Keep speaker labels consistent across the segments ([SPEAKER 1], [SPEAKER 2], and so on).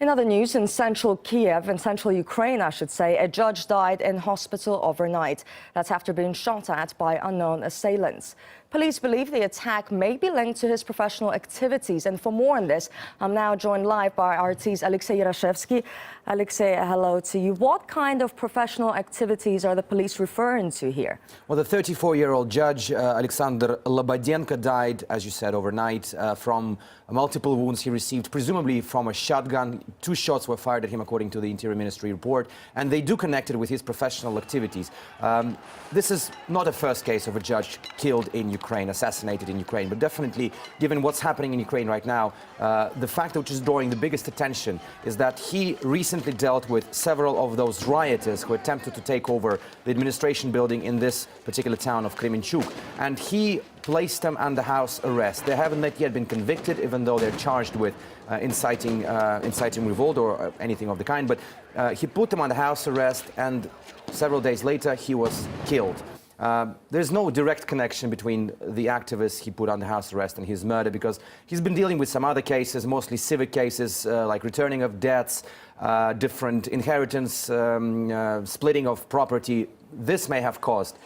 [SPEAKER 1] In other news, in central Kiev, in central Ukraine, I should say, a judge died in hospital overnight. That's after being shot at by unknown assailants. Police believe the attack may be linked to his professional activities. And for more on this, I'm now joined live by RT's Alexei Yarashevsky. Alexei, hello to you. What kind of professional activities are the police referring to here?
[SPEAKER 2] Well, the 34-year-old judge, Alexander Lobodenko, died, as you said, overnight from multiple wounds he received, presumably from a shotgun. 2 shots were fired at him, according to the Interior Ministry report, and they do connect it with his professional activities. This is not a first case of a judge killed in Ukraine, assassinated in Ukraine, but definitely, given what's happening in Ukraine right now, the fact which is drawing the biggest attention is that he recently dealt with several of those rioters who attempted to take over the administration building in this particular town of Kremenchuk, and he placed them under house arrest. They haven't yet been convicted, even though they're charged with inciting revolt or anything of the kind. But he put them under house arrest, and several days later he was killed. There's no direct connection between the activists he put under house arrest and his murder, because he's been dealing with some other cases, mostly civic cases, like returning of debts, different inheritance, splitting of property. This may have caused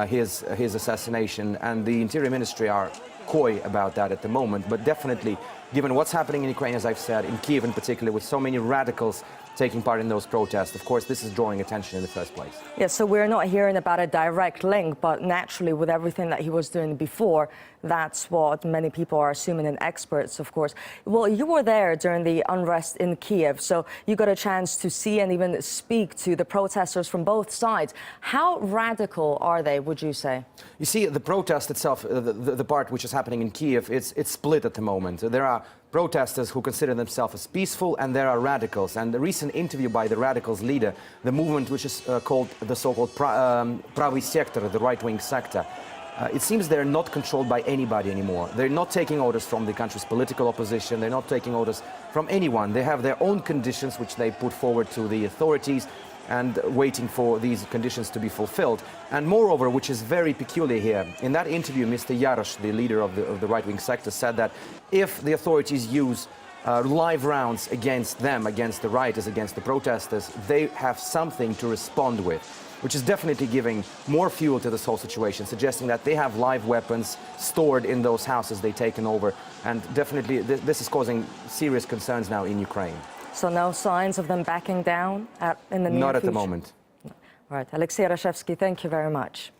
[SPEAKER 2] his assassination, and the Interior Ministry are coy about that at the moment. But definitely, given what's happening in Ukraine, as I've said, in Kiev in particular, with so many radicals taking part in those protests, of course, this is drawing attention in the first place.
[SPEAKER 1] Yes, so we're not hearing about a direct link, but naturally, with everything that he was doing before, that's what many people are assuming, and experts, of course. Well, you were there during the unrest in Kiev, so you got a chance to see and even speak to the protesters from both sides. How radical are they, would you say?
[SPEAKER 2] You see, the protest itself, the part which is happening in Kiev, it's split at the moment. There are protesters who consider themselves as peaceful, and there are radicals. And the recent interview by the radicals leader, the movement which is called the so-called Pravy sector, the right-wing sector, it seems they're not controlled by anybody anymore. They're not taking orders from the country's political opposition. They're not taking orders from anyone. They have their own conditions which they put forward to the authorities, and waiting for these conditions to be fulfilled. And moreover, which is very peculiar here, in that interview, Mr. Yarosh, the leader of the right-wing sector, said that if the authorities use live rounds against them, against the rioters, against the protesters, they have something to respond with, which is definitely giving more fuel to this whole situation, suggesting that they have live weapons stored in those houses they've taken over. And definitely this is causing serious concerns now in Ukraine.
[SPEAKER 1] So no signs of them backing down in the near future?
[SPEAKER 2] Not at the moment.
[SPEAKER 1] All right, Alexei Yarashevsky, thank you very much.